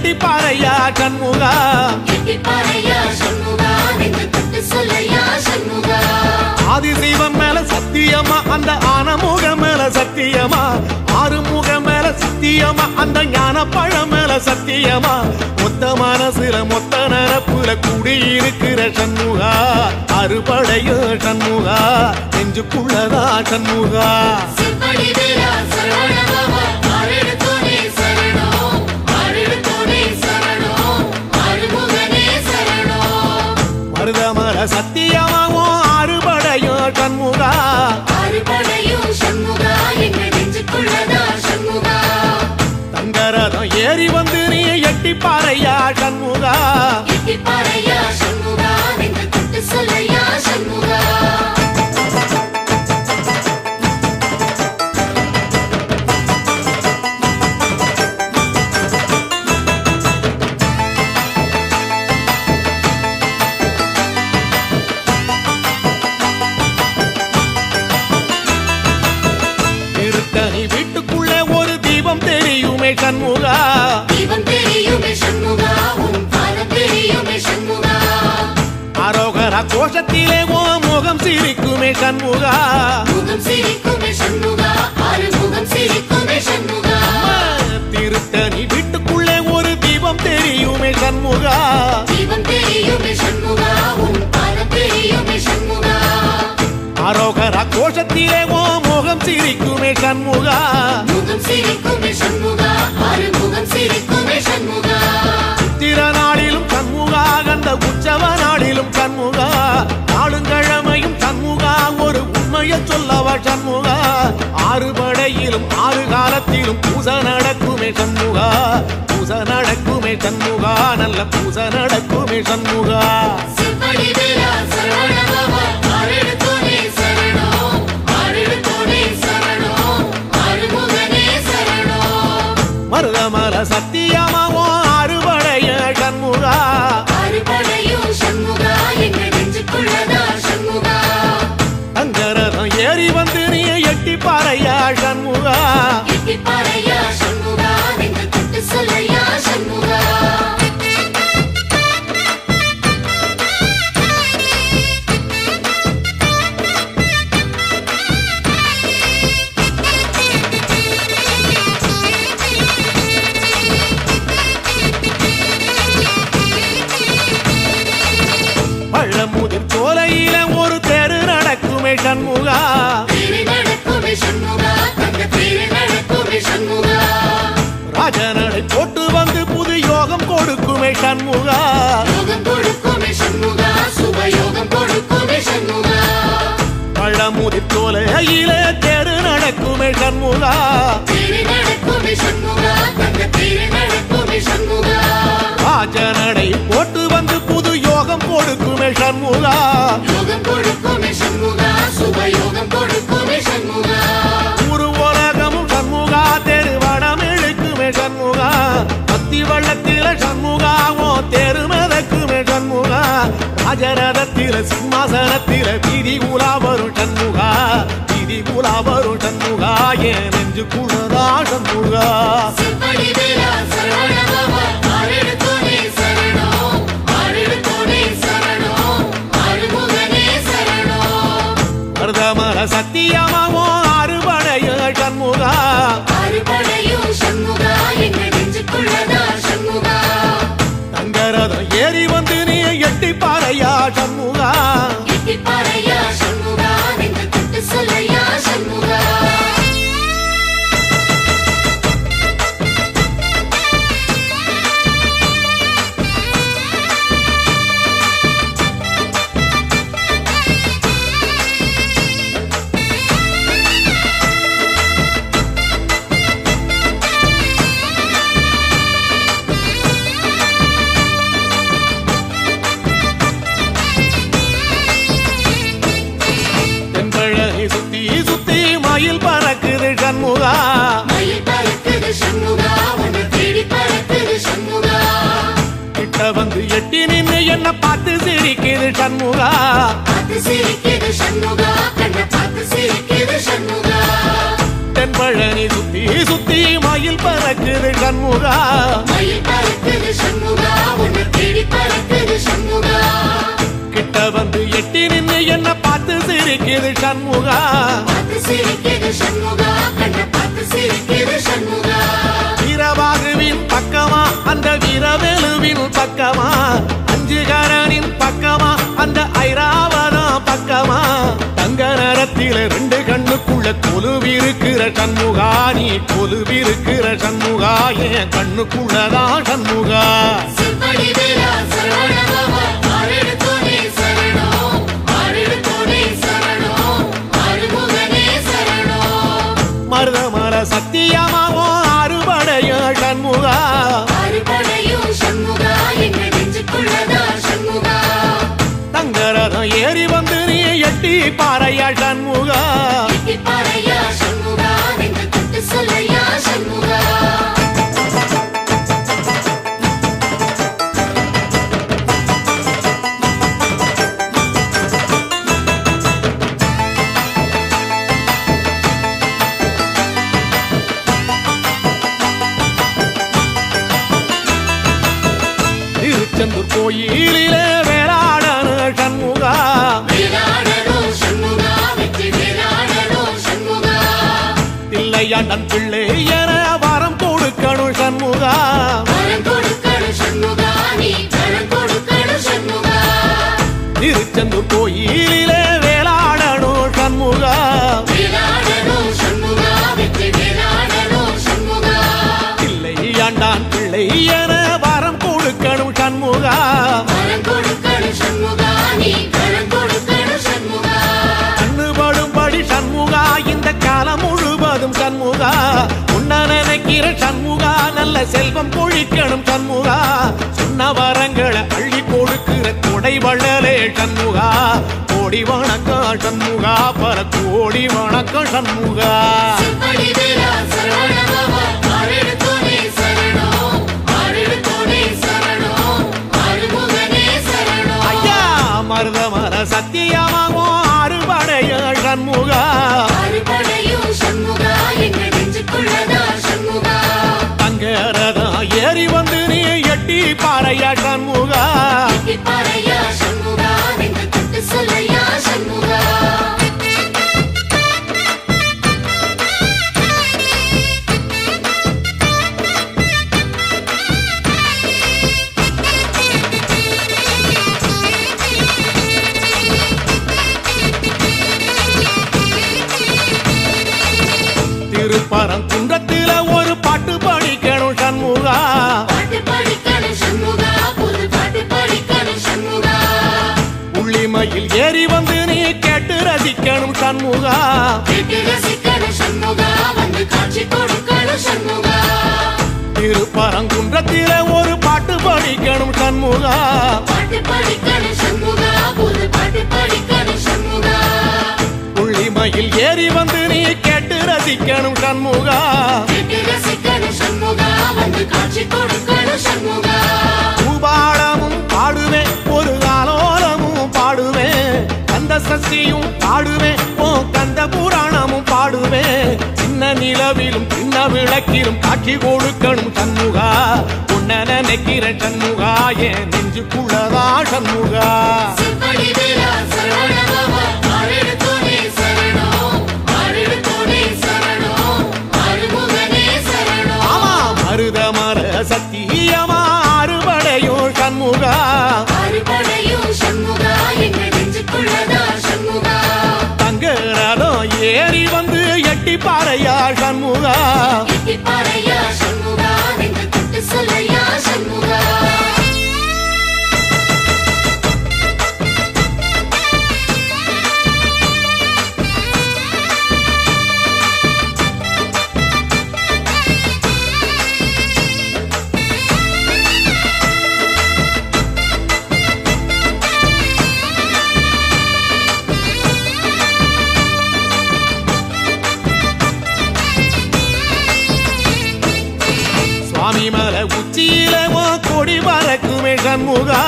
எட்டி பாறையா சண்முகா ஆதிசைவம் மேல சத்தியமா அந்த ஆனமுகம் மேல சத்தியமா ஆறுமுகம் மேல சத்தியமா அந்த ஞான பழம் மேல சத்தியமா மொத்த மனசுல மொத்த நரப்புல குடியிருக்கிற சண்முகா அறுபடையோ சண்முகா நெஞ்சுக்குள்ளதா சண்முகா மருதமர சத்தியமாவோ அறுபடையோ சண்முகா தங்கரதம் ஏறி வந்து நீ எட்டி பாறையா சண்முகா திருத்தணி வீட்டுக்குள்ளே ஒரு தீபம் தெரியுமே சண்முகா அரோகரா கோஷத்திலே ஓ முகம் சிரிக்குமே சண்முகா திருத்தணி வீட்டுக்குள்ளே ஒரு தீபம் தெரியுமே சண்முகா அரோகரா கோஷத்திலே ஓ முகம் சிரிக்குமே சண்முகா சித்திர நாளிலும் சண்முகா கந்த உற்சவ நாளிலும் சண்முகா நாடுங்கிழமையும் சண்முகா ஒரு உண்மையை சொல்லவா சண்முகா ஆறுபடையிலும் ஆறு காலத்திலும் பூச நடக்குமே சண்முகா பூச நடக்குமே சண்முகா நல்ல பூச நடக்குமே சண்முகா மருதமர சத்தியமாவோ அறுபடைய சண்முகா தங்கரதம் ஏறி வந்து நீ எட்டி பாறையா சண்முகா பழமுதிர் சோலையில ஒரு தெரு நடக்குமே சண்முகா ராஜனடை போட்டு வந்து புது யோகம் கொடுக்குமே சண்முகா பழமுதிர் சோலையில தெரு நடக்குமே சண்முகா ராஜனடை போட்டு வந்து புது யோகம் கொடுக்குமே சண்முகா ஒரு உலகமும் சண்முகா தெருவடம் இழுக்குமே சண்முகா பத்தி வள்ளத்தில சண்முகாவோ தெரு மிதக்குமே சண்முகா ராஜரதத்தில சிம்மாசனத்தில வீதி உலா வரும் சண்முகா வீதி உலா வரும் சண்முகா என் நெஞ்சு குளதா சண்முகா மருதமர சத்தியமாவோ அறுபடைய சண்முகா தங்கரதம் ஏறி வந்து நீ எட்டி பாறையா சண்முகா சுத்தி சுத்தி மயில் பறக்குது சண்முகா கிட்ட வந்து எட்டி நின்று என்ன பார்த்து சிரிக்குது சண்முகா தென்பழனி சுத்தி சுத்தி மயில் பறக்குது சண்முகா சிரிக்குது சண்முகா வீரபாகுவின் பக்கமா அந்த வீரவேலுவின் பக்கமா அஞ்சுகரனின் பக்கமா அந்த ஐராவதம் பக்கமா தங்க நேரத்தில ரெண்டு கண்ணுக்குள்ள கொலுவிருக்கிற சண்முகா நீ கொலுவிருக்கிற சண்முகா என் கண்ணுக்குள்ளதான் சண்முகா மருதமர சத்தியமாவோ அறுபடைய சண்முகா தங்கரதம் ஏறி வந்து நீ எட்டி பாறையா சண்முகா திருச்செந்தூர் கோயிலிலே வேளாடன சண்முகா தில்லையாண்டன் பிள்ளை என வரம் கொடுக்கணும் சண்முகா திருச்செந்தூர் கோயிலிலே வேளாடணும் சண்முகா தில்லையாண்டான் பிள்ளை என வரம் கொடுக்கணும் சண்முகா கண்ணுபடும்படி சண்முகா இந்த காலம் முழுவதும் சண்முகா உன்ன நினைக்கிற சண்முகா நல்ல செல்வம் பொழிக்கணும் சண்முகா சொன்ன வரங்களை அள்ளி கொடுக்கிற கொடை வள்ளலே சண்முகா கோடி வணக்கம் சண்முகா பல கோடி வணக்கம் சண்முகா மருதமர சத்தியமாவோ அறுபடைய சண்முகா தங்கரதா ஏறி வந்து நீ எட்டி பாறையா சண்முகா திருப்பரங்குன்றத்தில ஒரு பாட்டு படிக்கணும் சண்முகா உள்ளிமையில் ஏறி வந்து நீ கேட்டு ரசிக்கணும் சண்முகா திருப்பரங்குன்றத்தில ஒரு பாட்டு படிக்கணும் சண்முகா உள்ளிமையில் ஏறி வந்து நீ கேட்டு ரசிக்கணும் சண்முகா பூபாளமும் பாடுவேன் ஒரு ஆலோலமும் பாடுவேன் கந்த சஷ்டியும் பாடுவேன் ஓ கந்த புராணமும் பாடுவேன் சின்ன நிலவிலும் சின்ன விளக்கிலும் காட்சி கொடுக்கணும் சண்முகா உன்ன நினைக்கிற சண்முகா என் நெஞ்சுக்குள்ளதா சண்முகா மருதமர சத்தியமா அறுபடையோ சண்முகா தங்கரதம் ஏறி வந்து எட்டி பாறையா சண்முகா சுவாமிமலை உச்சியில கொடி பறக்குமே சண்முகா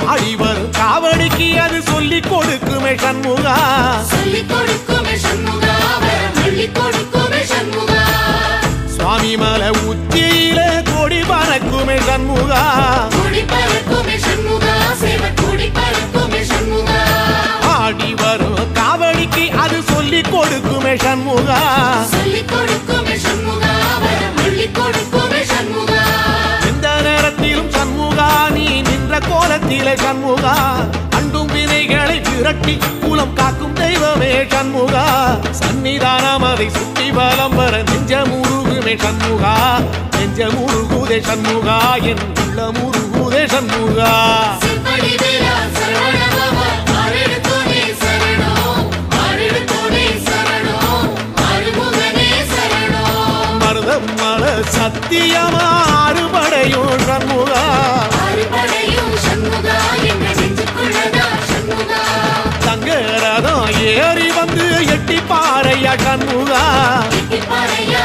ஆடி வரும் காவடிக்கு அது சொல்லிக் கொடுக்குமே சண்முகா சுவாமிமலை உச்சியில கொடி பறக்குமே சண்முகா கொடுக்குமே சண்முகா சொல்லிக் கொடுக்குமே சண்முகா வரம் அள்ளிக் கொடுக்குமே சண்முகா எந்த நேரத்திலும் சண்முகா நீ நின்ற கோலத்திலே சண்முகா அண்டும் வினைகளை விரட்டி குலம் காக்கும் தெய்வமே சண்முகா சன்னிதானம் அதை சுற்றி பலம் வர நெஞ்சமுருகுமே சண்முகா நெஞ்சமுருகுதே சண்முகா என் உள்ளமுருகுதே சண்முகா செம்படி வேலா சரவணபவா ஆரெடுத்தோனே சரணம் ஆரெடுத்தோனே சரணம் ஆறுமுகனே சரணம் மருதம் மல சத்தியமா அறுபடையும் சண்முகா ஆறுபடையும் சண்முகா என்ற நெஞ்சுக்குள்ளதா சண்முகா தங்க ரதம் ஏறி வந்து எட்டி பாறையா சண்முகா எட்டிப்பாறையா